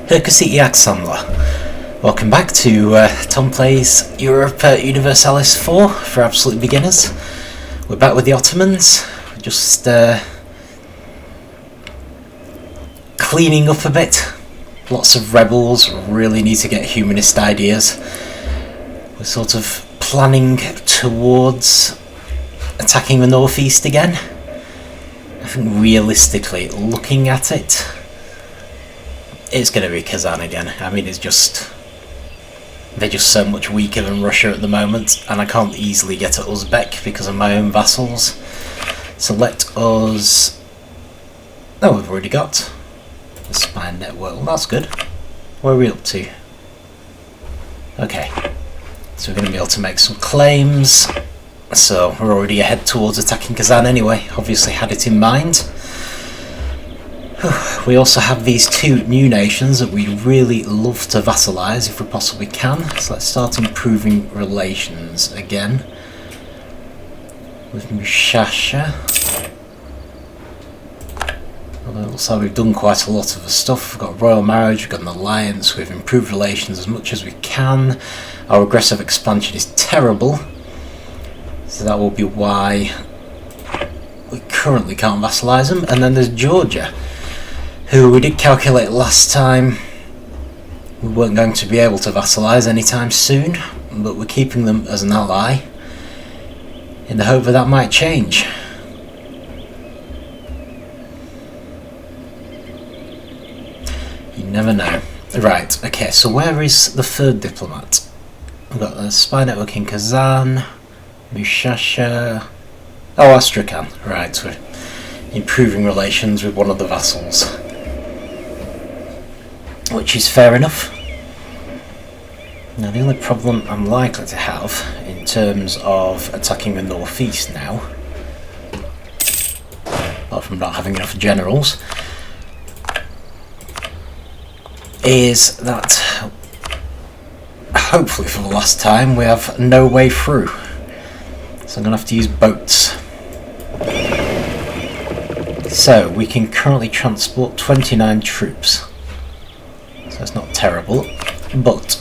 Aksanla. Welcome back to Tom Plays EUIV Universalis 4 for absolute beginners. We're back with the Ottomans. We're just cleaning up a bit. Lots of rebels, really need to get humanist ideas. We're sort of planning towards attacking the northeast again. I think realistically, looking at it, it's going to be Kazan again. I mean, they're just so much weaker than Russia at the moment, and I can't easily get at Uzbek because of my own vassals. So let us... Oh, we've already got the spy network. Well, that's good. What are we up to? Okay, so we're going to be able to make some claims. So we're already ahead towards attacking Kazan anyway. Obviously had it in mind. We also have these two new nations that we'd really love to vassalize if we possibly can. So let's start improving relations again with Mushasha. Although it looks like we've done quite a lot of the stuff. We've got royal marriage, we've got an alliance, we've improved relations as much as we can. Our aggressive expansion is terrible, so that will be why we currently can't vassalize them. And then there's Georgia, who we did calculate last time we weren't going to be able to vassalize anytime soon, but we're keeping them as an ally in the hope that that might change. You never know. Right, okay, so where is the third diplomat? We've got the spy network in Kazan, Mushasha... Oh, Astrakhan. Right, we're improving relations with one of the vassals, which is fair enough. Now the only problem I'm likely to have in terms of attacking the northeast now, apart from not having enough generals, is that hopefully for the last time we have no way through. So I'm going to have to use boats. So we can currently transport 29 troops. So it's not terrible, but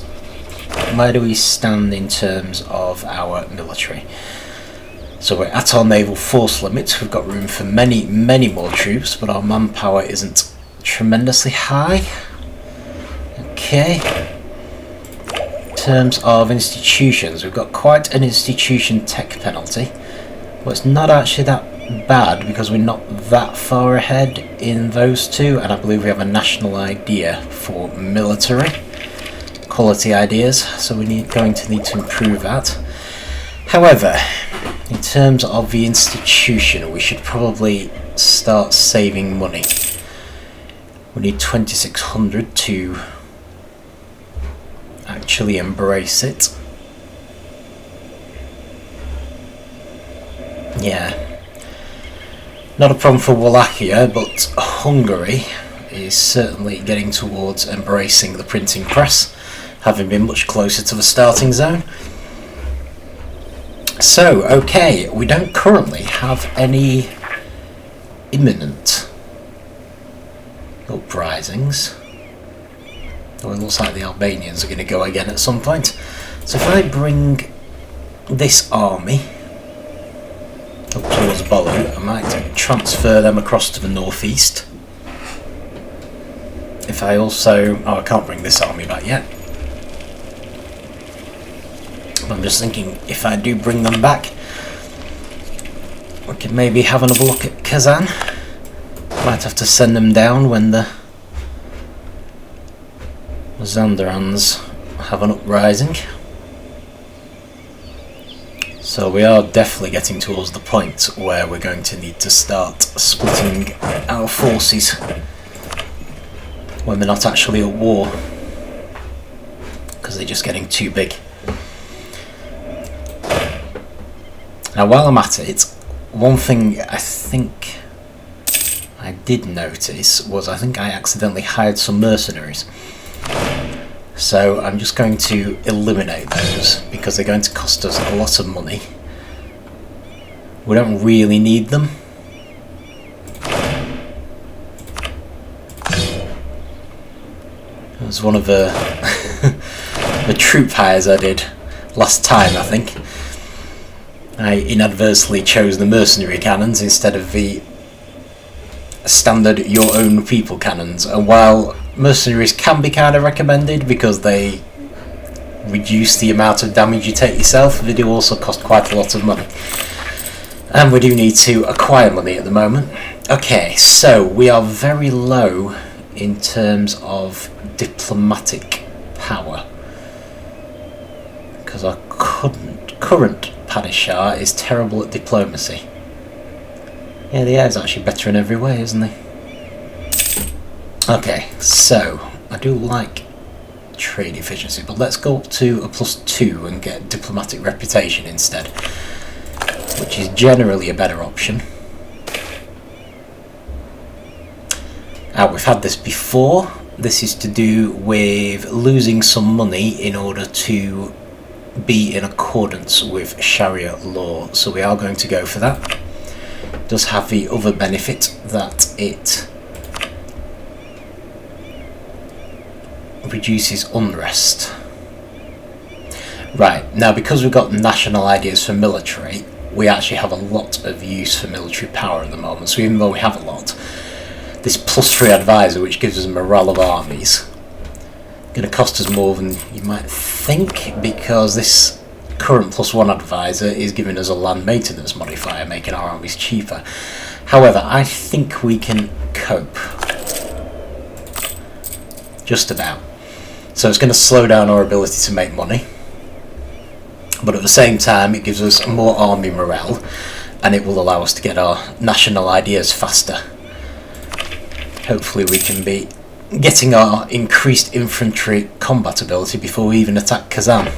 where do we stand in terms of our military? So we're at our naval force limit. We've got room for many more troops, but our manpower isn't tremendously high. Okay. In terms of institutions, we've got quite an institution tech penalty, but it's not actually that bad because we're not that far ahead in those two, and I believe we have a national idea for military quality ideas, so we're going to need to improve that. However, in terms of the institution, we should probably start saving money. We need 2,600 to actually embrace it. Yeah. Not a problem for Wallachia, but Hungary is certainly getting towards embracing the printing press, having been much closer to the starting zone. So, okay, we don't currently have any imminent uprisings. Though it looks like the Albanians are going to go again at some point. So if I bring this army up towards Bolu, I might transfer them across to the northeast. If I also... oh, I can't bring this army back yet. I'm just thinking, if I do bring them back, we could maybe have another look at Kazan. Might have to send them down when the Mazandarans have an uprising. So we are definitely getting towards the point where we're going to need to start splitting our forces when they're not actually at war, because they're just getting too big. Now while I'm at it, one thing I think I did notice was I think I accidentally hired some mercenaries. So I'm just going to eliminate those because they're going to cost us a lot of money. We don't really need them. It was one of the the troop hires I did last time, I think. I inadvertently chose the mercenary cannons instead of the standard your own people cannons, and while mercenaries can be kind of recommended because they reduce the amount of damage you take yourself, they do also cost quite a lot of money, and we do need to acquire money at the moment. Okay, so we are very low in terms of diplomatic power because our current Padishah is terrible at diplomacy. Yeah, the heir's actually better in every way, isn't he? Okay, so I do like trade efficiency, but let's go up to a +2 and get diplomatic reputation instead, which is generally a better option. We've had this before. This is to do with losing some money in order to be in accordance with Sharia law, so we are going to go for that. It does have the other benefit that it reduces unrest. Right, now because we've got national ideas for military, we actually have a lot of use for military power at the moment, so even though we have a lot, this +3 advisor, which gives us morale of armies, going to cost us more than you might think, because this current +1 advisor is giving us a land maintenance modifier, making our armies cheaper. However, I think we can cope. Just about. So it's going to slow down our ability to make money, but at the same time it gives us more army morale, and it will allow us to get our national ideas faster. Hopefully we can be getting our increased infantry combat ability before we even attack Kazan.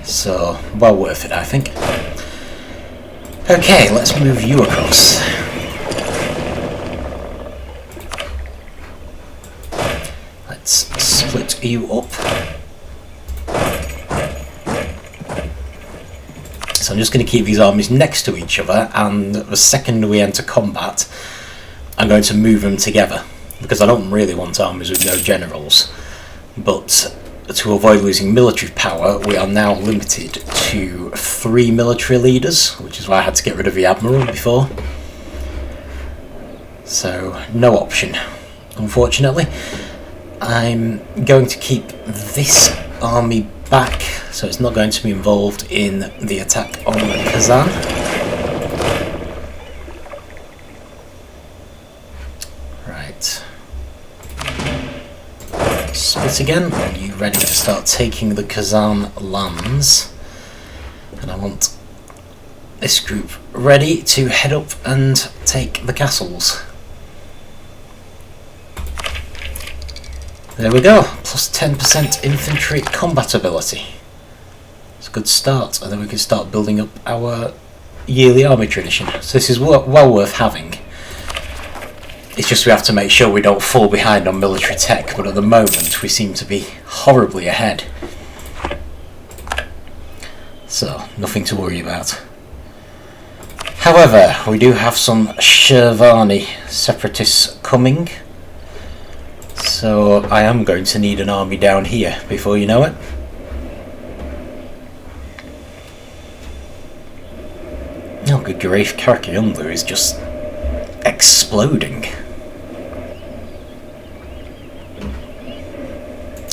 So, well worth it, I think. Okay, let's move you across. Let's split you up. So I'm just going to keep these armies next to each other, and the second we enter combat, I'm going to move them together, because I don't really want armies with no generals, but to avoid losing military power we are now limited to 3 military leaders, which is why I had to get rid of the admiral before. So no option, unfortunately. I'm going to keep this army back, so it's not going to be involved in the attack on Kazan. Split again. Are you ready to start taking the Kazan lands? And I want this group ready to head up and take the castles. There we go, +10% infantry combat ability. It's a good start, and then we can start building up our yearly army tradition. So this is well worth having. It's just we have to make sure we don't fall behind on military tech, but at the moment we seem to be horribly ahead. So, nothing to worry about. However, we do have some Shirvani separatists coming, so I am going to need an army down here before you know it. Oh good grief, Karakyunlu is just exploding.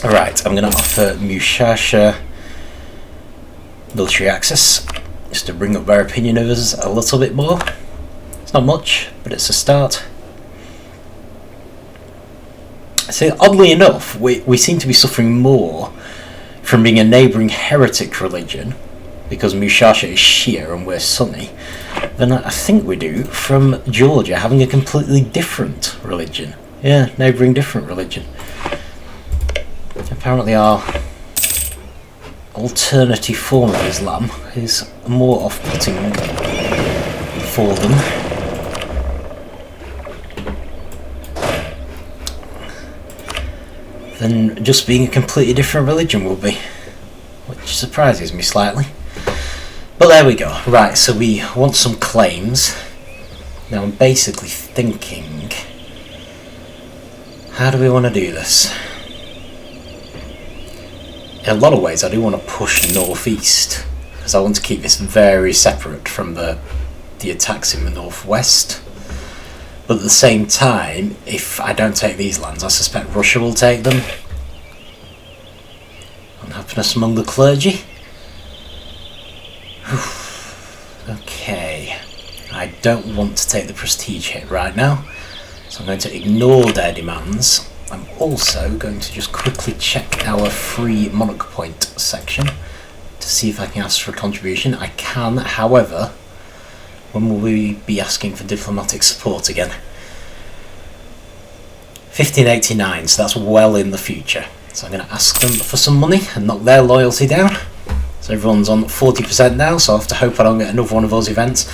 Right, I'm going to offer Mushasha military access, just to bring up their opinion of us a little bit more. It's not much, but it's a start. So oddly enough, we seem to be suffering more from being a neighbouring heretic religion, because Mushasha is Shia and we're Sunni, than I think we do from Georgia having a completely different religion. Yeah, neighbouring different religion. Apparently our alternative form of Islam is more off-putting for them. Than just being a completely different religion will be, which surprises me slightly. But there we go. Right, so we want some claims. Now I'm basically thinking, how do we want to do this? in a lot of ways I do want to push northeast, because I want to keep this very separate from the attacks in the northwest. But at the same time, if I don't take these lands, I suspect Russia will take them. Unhappiness among the clergy. Okay, I don't want to take the prestige hit right now, so I'm going to ignore their demands. I'm also going to just quickly check our free monarch point section to see if I can ask for a contribution. I can, however, when will we be asking for diplomatic support again? 1589, so that's well in the future. So I'm going to ask them for some money and knock their loyalty down. So everyone's on 40% now, so I'll have to hope I don't get another one of those events.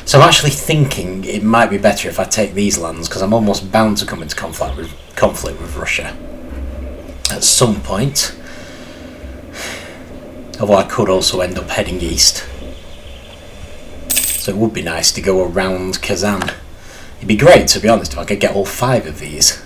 So I'm actually thinking it might be better if I take these lands, because I'm almost bound to come into conflict with Russia at some point. Although I could also end up heading east. So it would be nice to go around Kazan. It'd be great, to be honest, if I could get all 5 of these.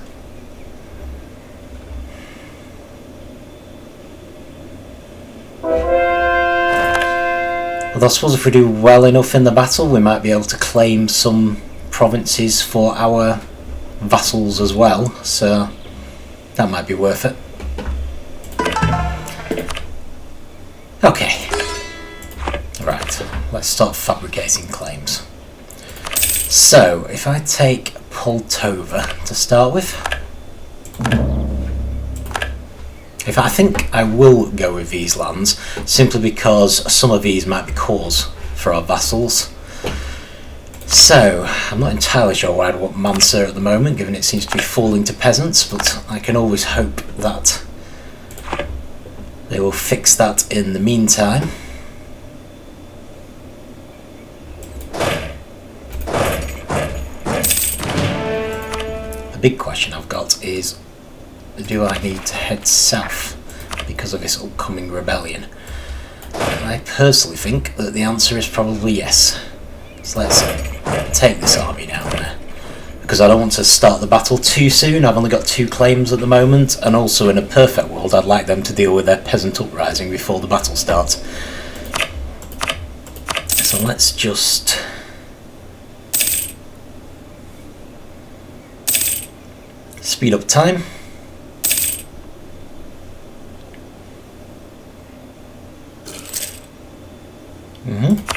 Although I suppose if we do well enough in the battle, we might be able to claim some provinces for our vassals as well, so that might be worth it. Okay, right, let's start fabricating claims. So, if I take Poltova to start with, I think I will go with these lands, simply because some of these might be cores for our vassals. So, I'm not entirely sure why I'd want Mansa at the moment, given it seems to be falling to peasants, but I can always hope that they will fix that in the meantime. The big question I've got is, do I need to head south because of this upcoming rebellion? I personally think that the answer is probably yes. So let's take this army down there, because I don't want to start the battle too soon. I've only got 2 claims at the moment, and also in a perfect world I'd like them to deal with their peasant uprising before the battle starts. So let's just speed up time.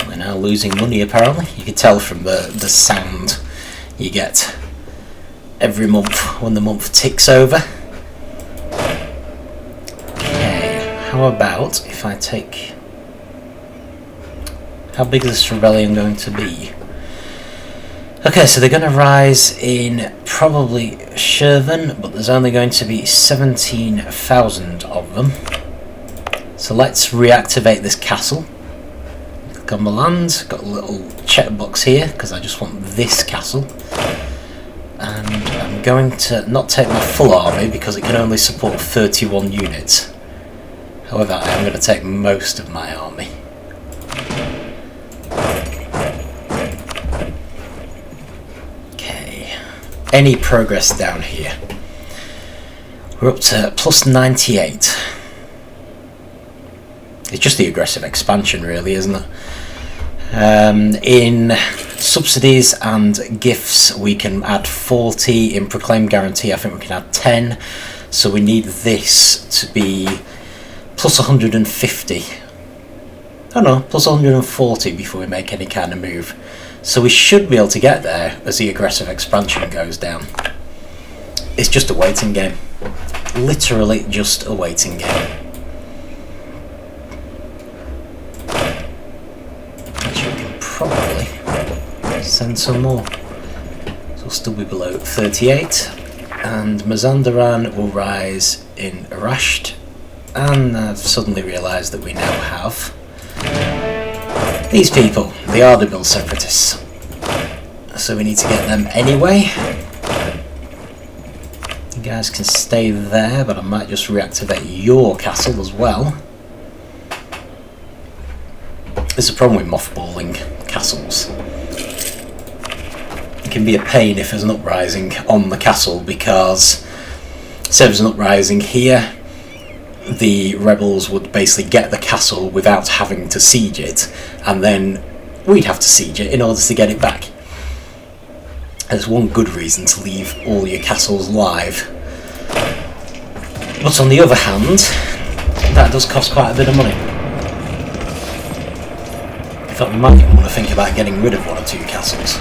We're now losing money apparently. You can tell from the sound you get every month when the month ticks over. Okay, how about if I take... How big is this rebellion going to be? Okay, so they're going to rise in probably Shervan, but there's only going to be 17,000 of them. So let's reactivate this castle. Click on the land, got a little checkbox here because I just want this castle. And I'm going to not take my full army because it can only support 31 units. However, I am going to take most of my army. Okay, any progress down here? We're up to plus 98. It's just the aggressive expansion really, isn't it? In subsidies and gifts we can add 40, in proclaimed guarantee I think we can add 10, so we need this to be plus 150. Oh no, plus 140 before we make any kind of move. So we should be able to get there as the aggressive expansion goes down. It's just a waiting game. Literally just a waiting game. Probably send some more. So we'll still be below 38, and Mazandaran will rise in Arasht, and I've suddenly realised that we now have these people, the Ardabil separatists. So we need to get them anyway. You guys can stay there, but I might just reactivate your castle as well. There's a problem with mothballing castles. It can be a pain if there's an uprising on the castle, because say there's an uprising here, the rebels would basically get the castle without having to siege it, and then we'd have to siege it in order to get it back. There's one good reason to leave all your castles live. But on the other hand, that does cost quite a bit of money. In fact, we might even want to think about getting rid of one or two castles.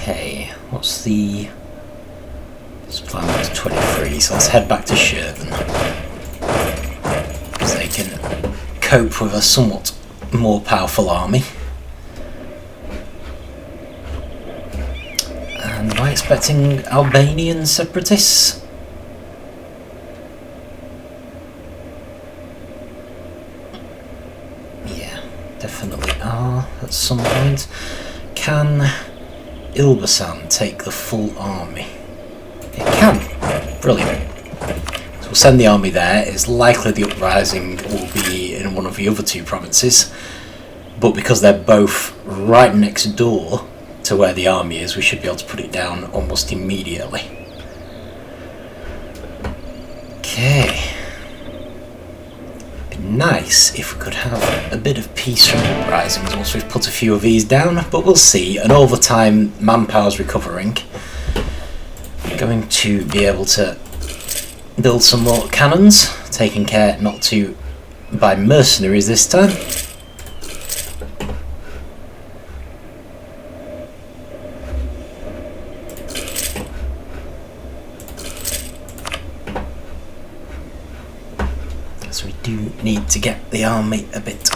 Okay, what's the... supply number 23, so let's head back to Sherburn. Because they can cope with a somewhat more powerful army. And am I expecting Albanian separatists? Yeah, definitely are at some point. Can Ilbasan take the full army? It can. Brilliant. So we'll send the army there. It's likely the uprising will be in one of the other two provinces, but because they're both right next door to where the army is, we should be able to put it down almost immediately. Okay. It'd be nice if we could have a bit of peace from uprisings once we've put a few of these down, but we'll see. And over time, manpower's recovering. Going to be able to build some more cannons, taking care not to buy mercenaries this time. So we do need to get the army a bit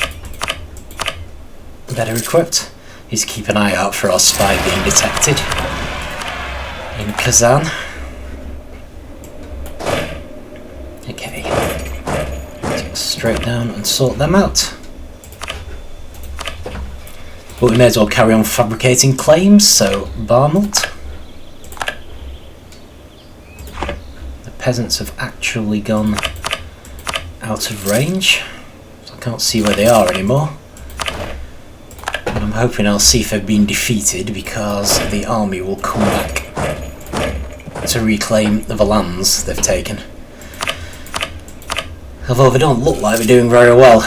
better equipped. Need to keep an eye out for our spy being detected in Kazan. Okay, take us straight down and sort them out. But we may as well carry on fabricating claims, so Barmalt. The peasants have actually gone out of range, so I can't see where they are anymore. And I'm hoping I'll see if they've been defeated, because the army will come back to reclaim the lands they've taken. Although they don't look like they're doing very well,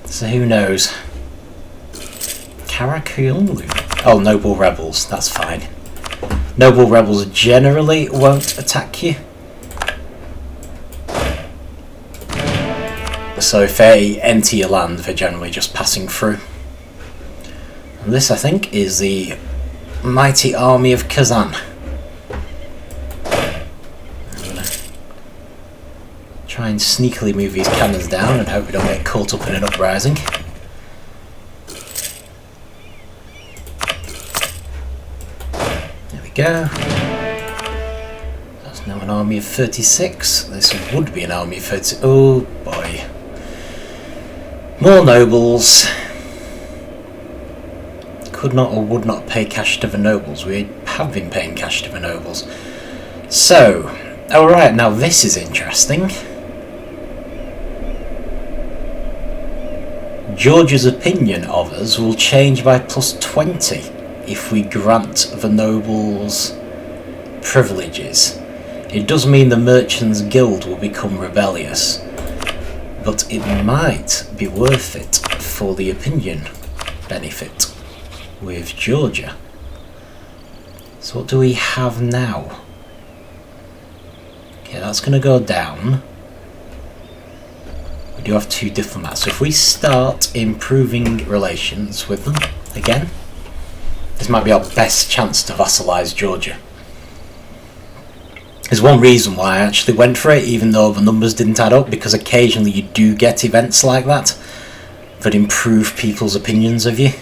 so who knows. Karakullu. Oh, noble rebels, that's fine. Noble rebels generally won't attack you. So if they enter your land, they're generally just passing through. And this, I think, is the mighty army of Kazan. Try and sneakily move these cannons down and hope we don't get caught up in an uprising. There we go. That's now an army of 36. This would be an army of 30. Oh boy. More nobles. Could not or would not pay cash to the nobles. We have been paying cash to the nobles. So, alright, now this is interesting. George's opinion of us will change by +20 if we grant the nobles privileges. It does mean the Merchants Guild will become rebellious, but it might be worth it for the opinion benefit with Georgia. So what do we have now? Okay, that's going to go down. We do have 2 diplomats, so if we start improving relations with them again, this might be our best chance to vassalize Georgia. There's one reason why I actually went for it, even though the numbers didn't add up, because occasionally you do get events like that that improve people's opinions of you.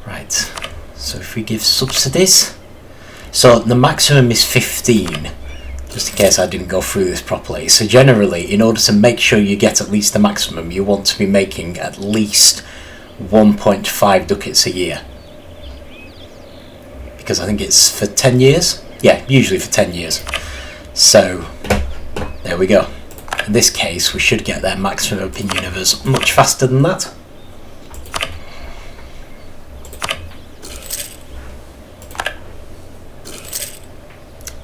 Right, so if we give subsidies, so the maximum is 15. Just in case I didn't go through this properly. So generally, in order to make sure you get at least the maximum, you want to be making at least 1.5 ducats a year. Because I think it's for 10 years? Yeah, usually for 10 years. So, there we go. In this case, we should get their maximum opinion of us much faster than that.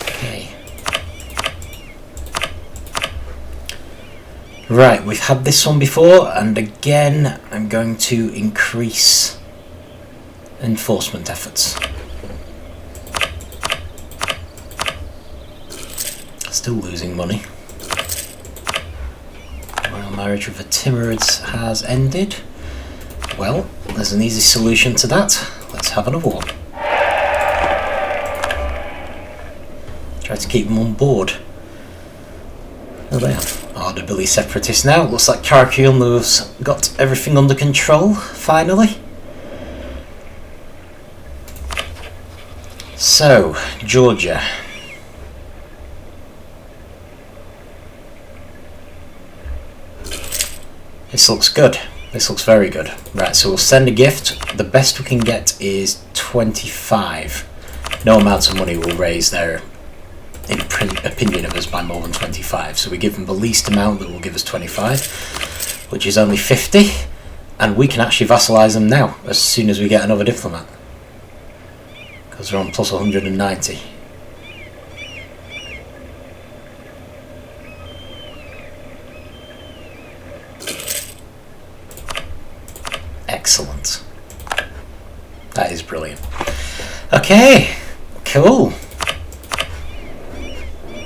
Okay. Right, we've had this one before, and again, I'm going to increase enforcement efforts. Still losing money. Royal marriage with the Timurids has ended. Well, there's an easy solution to that. Let's have another one. Try to keep them on board. Oh, they are audibly separatist now. Looks like Karakul's got everything under control, finally. So, Georgia. This looks good. This looks very good. Right, so we'll send a gift. The best we can get is 25. No amount of money will raise their opinion of us by more than 25. So we give them the least amount that will give us 25, which is only 50. And we can actually vassalize them now, as soon as we get another diplomat. Because we're on plus 190. Excellent. That is brilliant. Okay, cool.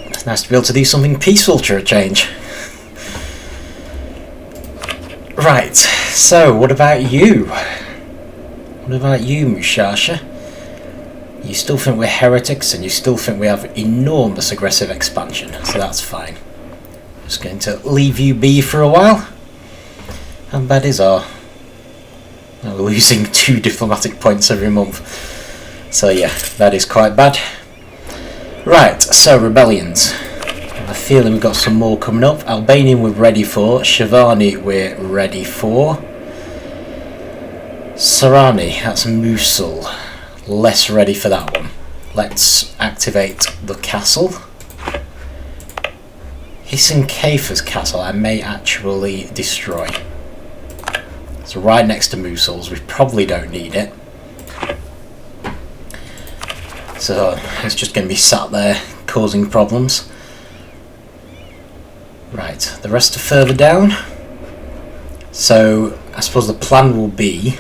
It's nice to be able to do something peaceful for a change. Right, so what about you? What about you, Mushasha? You still think we're heretics and you still think we have enormous aggressive expansion, so that's fine. Just going to leave you be for a while. How bad is our... We're losing 2 diplomatic points every month. So yeah, that is quite bad. Right, so rebellions. I have a feeling we've got some more coming up. Albanian we're ready for. Shivani we're ready for. Sarani, that's Mosul. Less ready for that one. Let's activate the castle. Hisan Kafer's castle I may actually destroy. So right next to Mosul's, we probably don't need it. So it's just going to be sat there causing problems. Right, the rest are further down. So I suppose the plan will be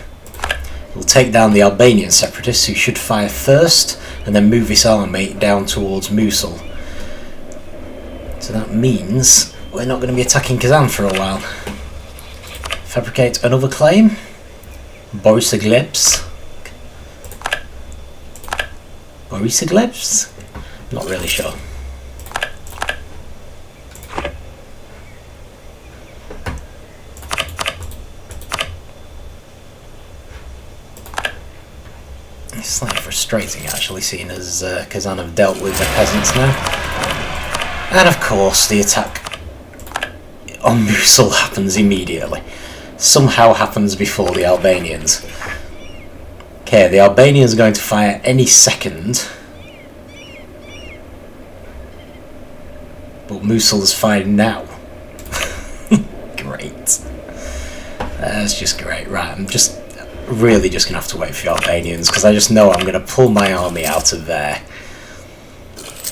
we'll take down the Albanian separatists who should fire first and then move this army down towards Mosul. So that means we're not going to be attacking Kazan for a while. Fabricate another claim. Borisoglebs. Borisoglebs? Not really sure. It's slightly frustrating actually, seeing as Kazan have dealt with the peasants now. And of course the attack on Mosul happens immediately. Somehow happens before the Albanians. Okay, the Albanians are going to fire any second. But Mosul is firing now. Great. That's just great. Right, I'm just really just going to have to wait for the Albanians, because I just know I'm going to pull my army out of there.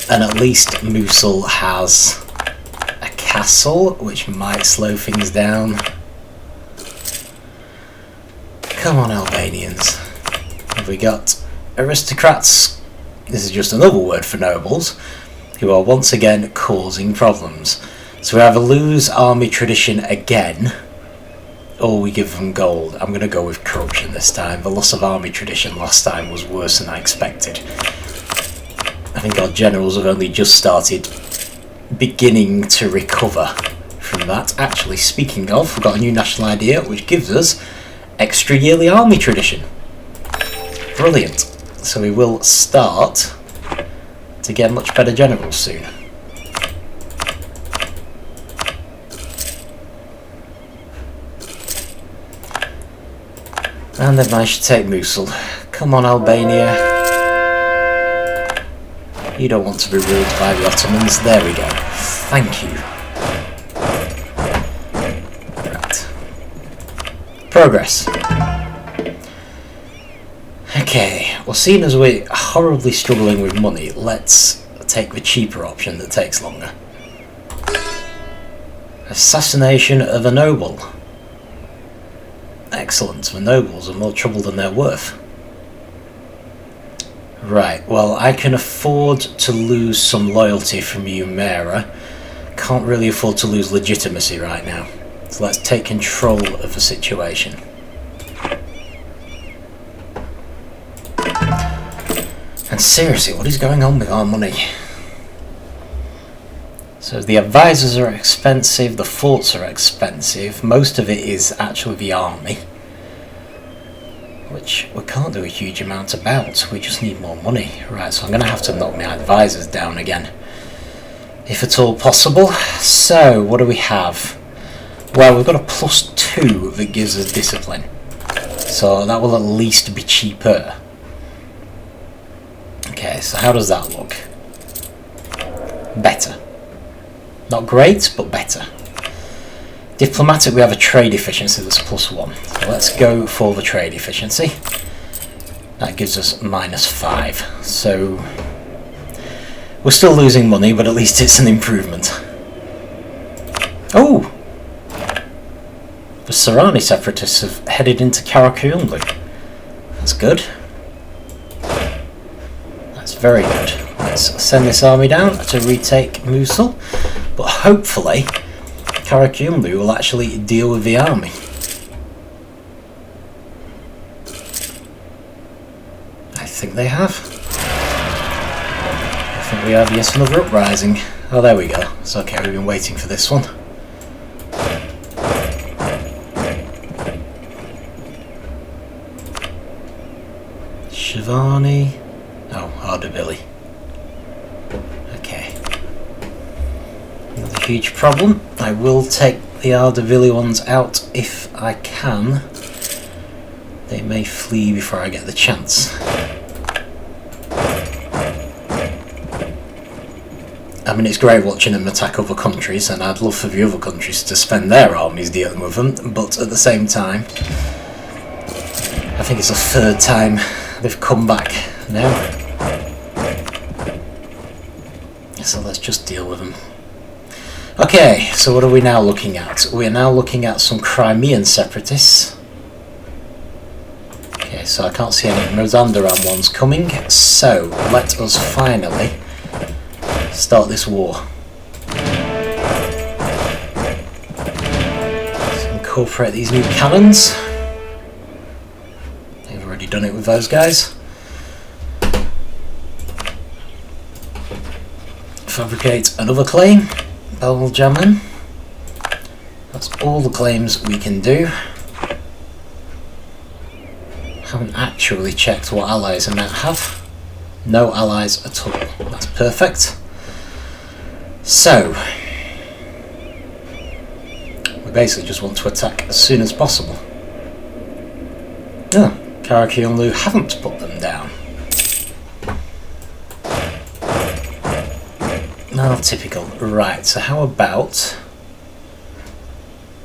And at least Mosul has a castle, which might slow things down. Come on, Albanians. Have we got aristocrats? This is just another word for nobles, who are once again causing problems. So we either lose army tradition again, or we give them gold. I'm going to go with corruption this time. The loss of army tradition last time was worse than I expected. I think our generals have only just started beginning to recover from that. Actually, speaking of, we've got a new national idea which gives us extra yearly army tradition. Brilliant. So we will start to get much better generals soon. And they've managed to take Mosul. Come on, Albania. You don't want to be ruled by the Ottomans. There we go. Thank you. Progress. Okay, well, seeing as we're horribly struggling with money, let's take the cheaper option that takes longer. Assassination of a noble. Excellent, the nobles are more trouble than they're worth. Right, well, I can afford to lose some loyalty from you, Mera. Can't really afford to lose legitimacy right now. So let's take control of the situation. And seriously, what is going on with our money? So the advisors are expensive, the forts are expensive, most of it is actually the army, which we can't do a huge amount about, we just need more money. Right, so I'm going to have to knock my advisors down again, if at all possible. So, what do we have? Well, we've got a +2 that gives us discipline, so that will at least be cheaper. Okay, so how does that look? Better. Not great, but better. Diplomatic, we have a trade efficiency that's +1. So let's go for the trade efficiency. That gives us -5. So we're still losing money, but at least it's an improvement. Oh! The Sarani separatists have headed into Karakoyunlu. That's good. That's very good. Let's send this army down to retake Mosul. But hopefully, Karakoyunlu will actually deal with the army. I think they have. I think we have, yes, another uprising. Oh, there we go. It's okay, we've been waiting for this one. Shivani. Oh, Ardabili. Okay. Another huge problem. I will take the Ardabili ones out if I can. They may flee before I get the chance. I mean, it's great watching them attack other countries, and I'd love for the other countries to spend their armies dealing with them, but at the same time, I think it's the third time they've come back now. So let's just deal with them. Okay, so what are we now looking at? We're now looking at some Crimean separatists. Okay, so I can't see any Mazandaran ones coming, so let us finally start this war. Let's incorporate these new cannons. They've already done it with those guys. Fabricate another claim. Beljamin. That's all the claims we can do. Haven't actually checked what allies I might have. No allies at all. That's perfect. So, we basically just want to attack as soon as possible. Oh, Karakoyunlu haven't put them down. Oh, typical. Right, so how about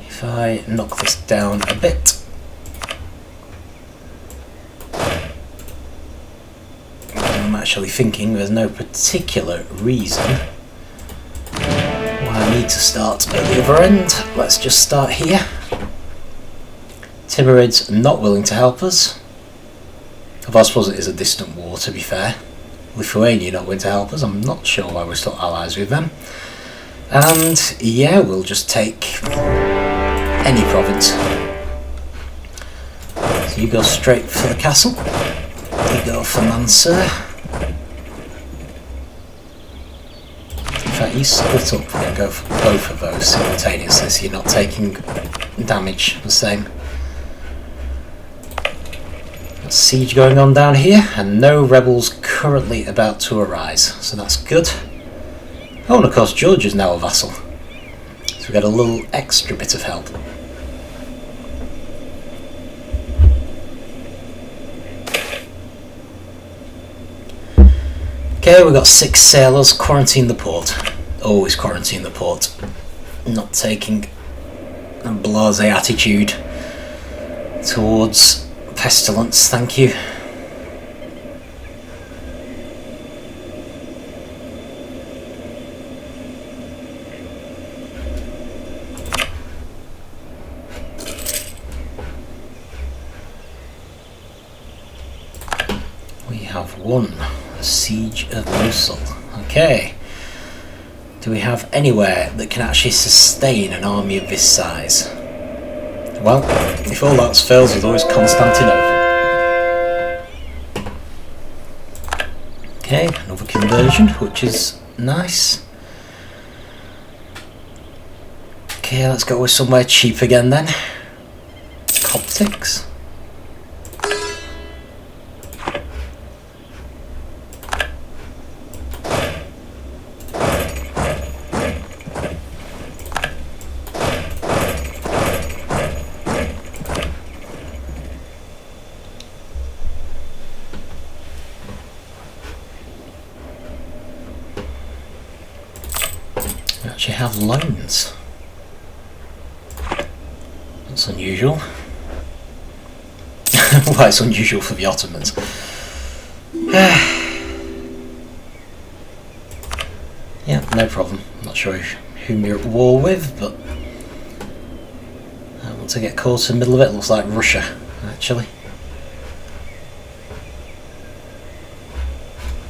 if I knock this down a bit? I'm actually thinking there's no particular reason why I need to start at the other end. Let's just start here. Timurids not willing to help us. Although I suppose it is a distant war, to be fair. Lithuania not willing to help us. I'm not sure why we're still allies with them. And yeah, we'll just take any province. So you go straight for the castle. You go for Mansur. In fact, you split up and go for both of those simultaneously, so you're not taking damage the same. Siege going on down here, and no rebels currently about to arise, so that's good. Oh, and of course Georgia is now a vassal, so we got a little extra bit of help. Okay, we've got 6 sailors. Quarantine the port. Always quarantine the port. Not taking a blasé attitude towards pestilence, thank you. We have won the Siege of Mosul. Okay. Do we have anywhere that can actually sustain an army of this size? Well, if all else fails, there's always Constantinople. Okay, another conversion, which is nice. Okay, let's go with somewhere cheap again then. Coptics. Actually have loans. That's unusual. Well, it's unusual for the Ottomans. Yeah, no problem. Not sure whom you're at war with, but I want to get caught in the middle of it. Looks like Russia, actually.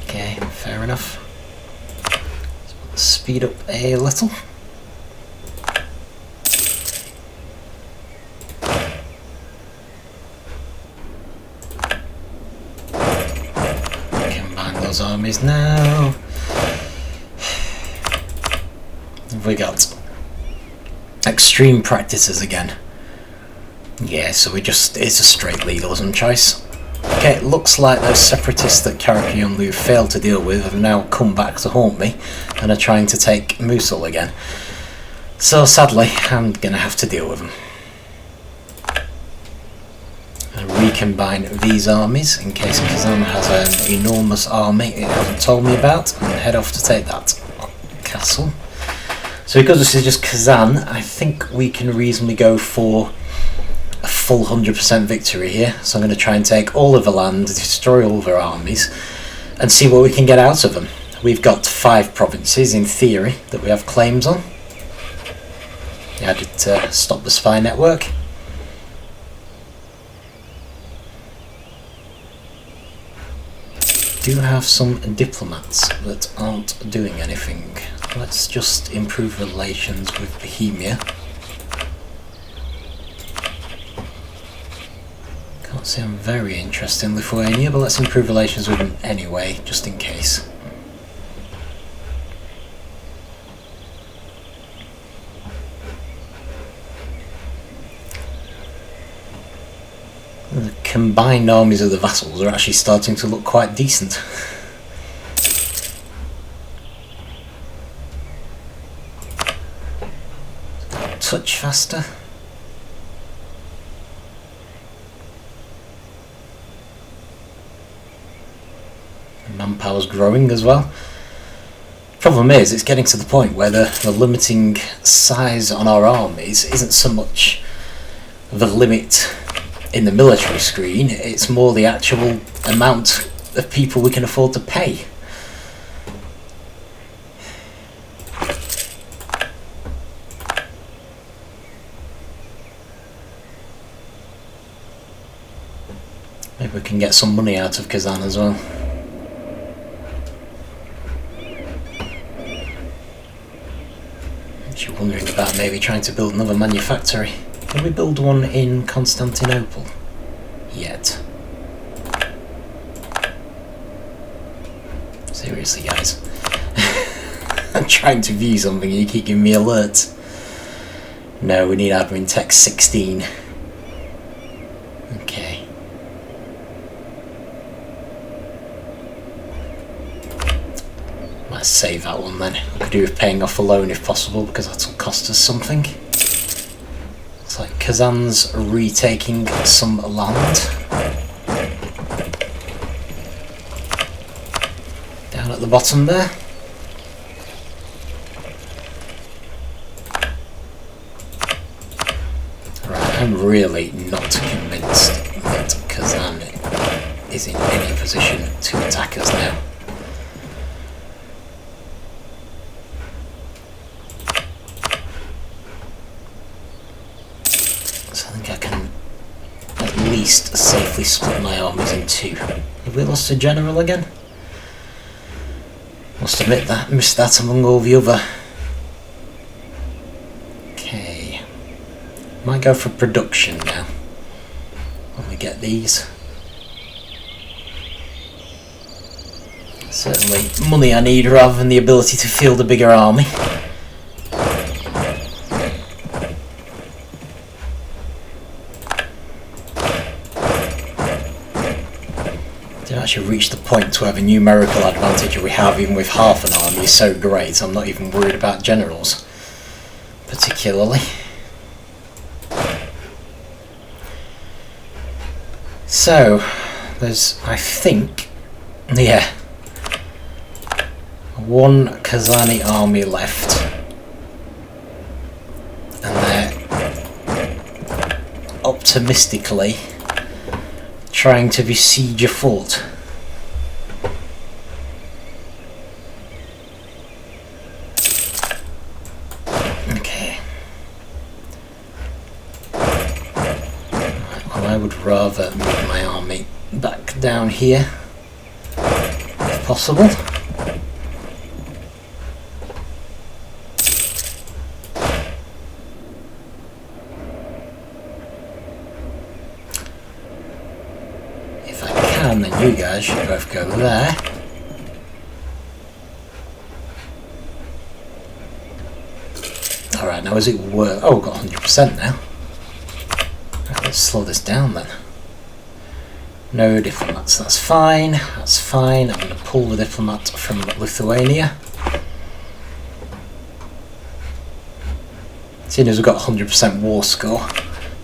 Okay, fair enough. Speed up a little. Combine those armies now. We got extreme practices again. Yeah, so it's a straight legalism choice. Okay, it looks like those separatists that Karakoyunlu failed to deal with have now come back to haunt me and are trying to take Mosul again. So sadly, I'm gonna have to deal with them. And recombine these armies in case Kazan has an enormous army it hasn't told me about, and head off to take that castle. So because this is just Kazan, I think we can reasonably go for a full 100% victory here. So I'm going to try and take all of the land, destroy all of their armies, and see what we can get out of them. We've got 5 provinces in theory that we have claims on. Added to stop the spy network. Do have some diplomats that aren't doing anything. Let's just improve relations with Bohemia. Can't say I'm very interested in Lithuania, but let's improve relations with them anyway, just in case. The combined armies of the vassals are actually starting to look quite decent. Touch faster. Manpower's growing as well. Problem is, it's getting to the point where the limiting size on our armies isn't so much the limit in the military screen, it's more the actual amount of people we can afford to pay. Maybe we can get some money out of Kazan as well. Actually wondering about maybe trying to build another manufactory. Can we build one in Constantinople yet? Seriously, guys. I'm trying to view something and you keep giving me alerts. No, we need admin tech 16. Okay. Let's save that one then. We could do with paying off a loan if possible, because that'll cost us something. It's like Kazan's retaking some land. Down at the bottom there. Right, I'm really not convinced convinced that Kazan is in any position to attack us now. So I think I can at least safely split my armies in two. Have we lost a general again? Must admit that, missed that among all the other. Okay. Might go for production now. When we get these. Certainly money I need rather than the ability to field a bigger army. To actually reach the point where the numerical advantage we have even with half an army is so great, I'm not even worried about generals particularly. So there's, I think, yeah, one Kazani army left, and they're optimistically trying to besiege a fort. Okay. Well, I would rather move my army back down here, if possible. And then you guys should both go there. Alright, now is it worth... Oh, we've got 100% now. Right, let's slow this down then. No diplomats, that's fine. That's fine. I'm going to pull the diplomat from Lithuania. Seeing as we've got 100% war score,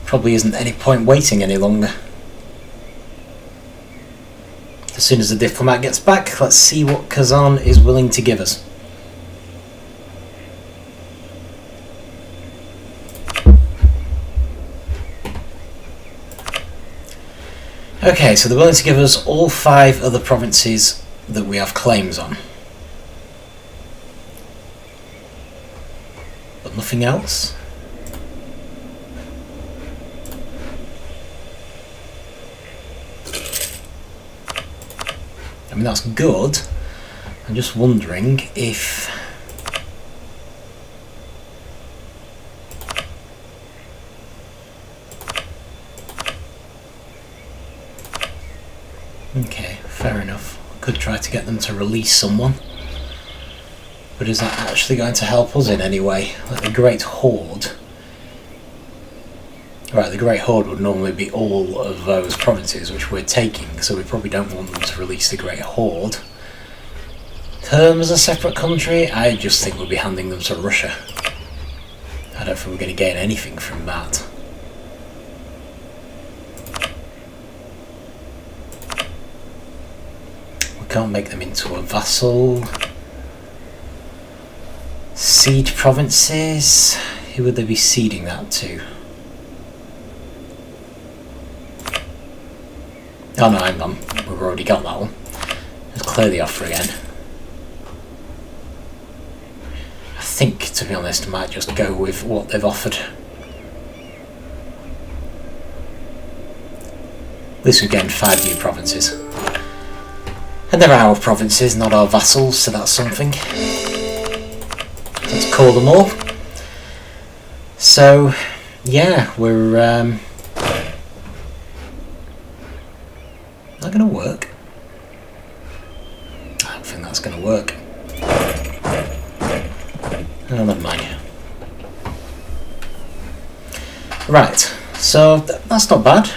probably isn't any point waiting any longer. As soon as the diplomat gets back, let's see what Kazan is willing to give us. Okay, so they're willing to give us all 5 other provinces that we have claims on. But nothing else. I mean, that's good. I'm just wondering if... Okay, fair enough. Could try to get them to release someone. But is that actually going to help us in any way? Like the Great Horde. Right, the Great Horde would normally be all of those provinces which we're taking, so we probably don't want them to release the Great Horde. Term as a separate country, I just think we'll be handing them to Russia. I don't think we're going to gain anything from that. We can't make them into a vassal. Cede provinces, who would they be ceding that to? Oh no, hang on, we've already got that one. Let's clear the offer again. I think, to be honest, I might just go with what they've offered. At least we've gained 5 new provinces. And they're our provinces, not our vassals, so that's something. Let's call them all. So, yeah, we're... Is that going to work? I don't think that's going to work. Oh, never mind. Right, so that's not bad.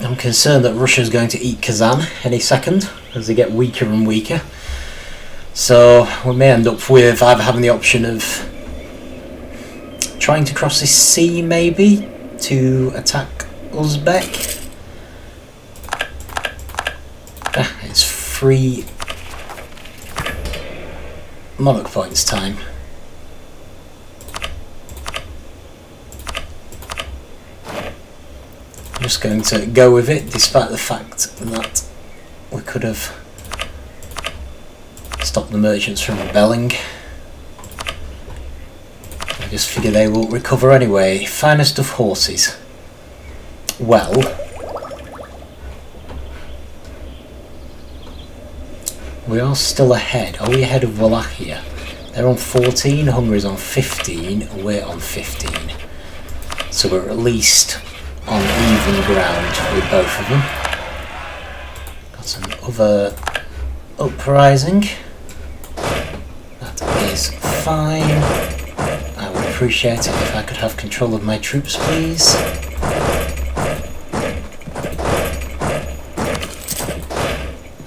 I'm concerned that Russia's going to eat Kazan any second as they get weaker and weaker. So we may end up with either having the option of trying to cross this sea maybe to attack Uzbek. It's 3 monarch points time. just going to go with it, despite the fact that we could have stopped the merchants from rebelling. I just figure they will recover anyway. Finest of horses. Well, we are still ahead. Are we ahead of Wallachia? They're on 14, Hungary's on 15, we're on 15. So we're at least on even ground with both of them. Got some other uprising. That is fine. I would appreciate it if I could have control of my troops, please.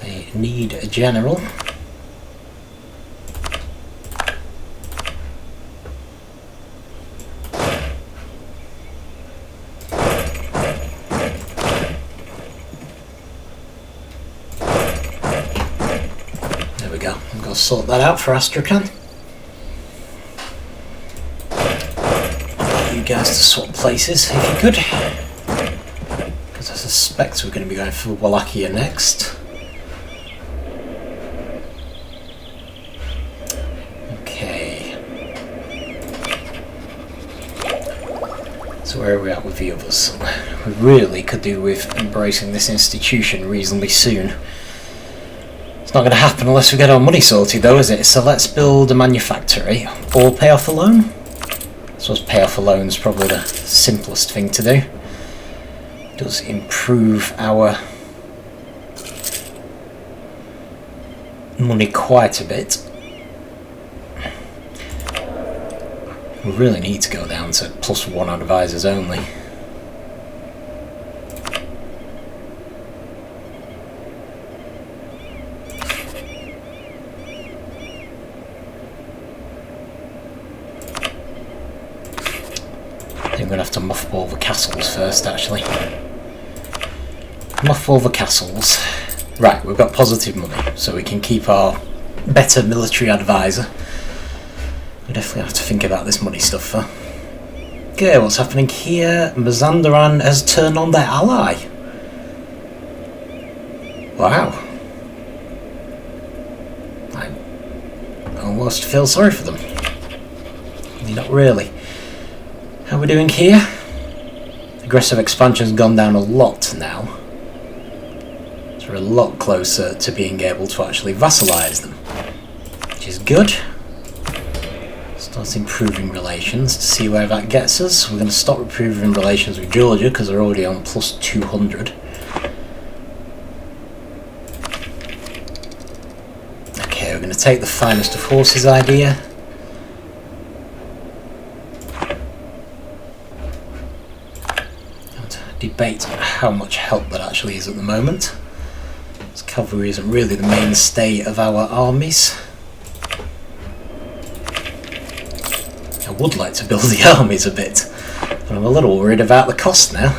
They need a general. Sort that out for Astrakhan. I'd like you guys to swap places if you could, because I suspect we're going to be going for Wallachia next. Okay. So where are we at with the others? We really could do with embracing this institution reasonably soon. It's not going to happen unless we get our money sorted though, is it? So let's build a manufactory or pay off a loan. I suppose pay off a loan is probably the simplest thing to do. It does improve our money quite a bit. We really need to go down to +1 advisors only. I'm going to have to mothball the castles first, actually. Mothball the castles. Right, we've got positive money, so we can keep our better military advisor. We definitely have to think about this money stuff, though. Okay, what's happening here? Mazandaran has turned on their ally. Wow. I almost feel sorry for them. Not really. How are we doing here? Aggressive expansion's gone down a lot now. So we're a lot closer to being able to actually vassalize them, which is good. Start improving relations to see where that gets us. We're going to stop improving relations with Georgia because they're already on +200. Okay, we're going to take the finest of horses idea. Debate how much help that actually is at the moment, as cavalry isn't really the mainstay of our armies. I would like to build the armies a bit, but I'm a little worried about the cost now.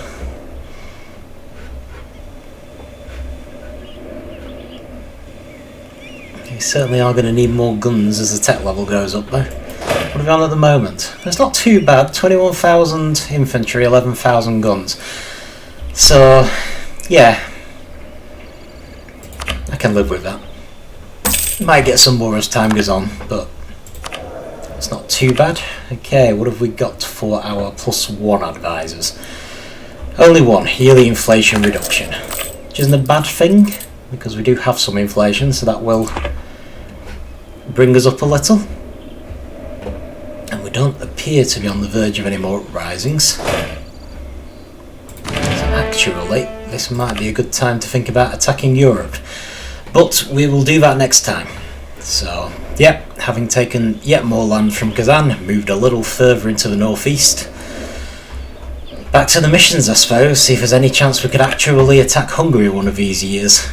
You certainly are going to need more guns as the tech level goes up though. What are we on at the moment? It's not too bad, 21,000 infantry, 11,000 guns. So, yeah, I can live with that. Might get some more as time goes on, but it's not too bad. Okay, what have we got for our +1 advisors? Only one, yearly inflation reduction, which isn't a bad thing, because we do have some inflation, so that will bring us up a little. And we don't appear to be on the verge of any more uprisings. Actually, this might be a good time to think about attacking Europe, but we will do that next time. So, yeah, having taken yet more land from Kazan, moved a little further into the northeast. Back to the missions, I suppose, see if there's any chance we could actually attack Hungary one of these years.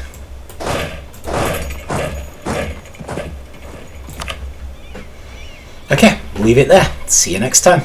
Okay, leave it there. See you next time.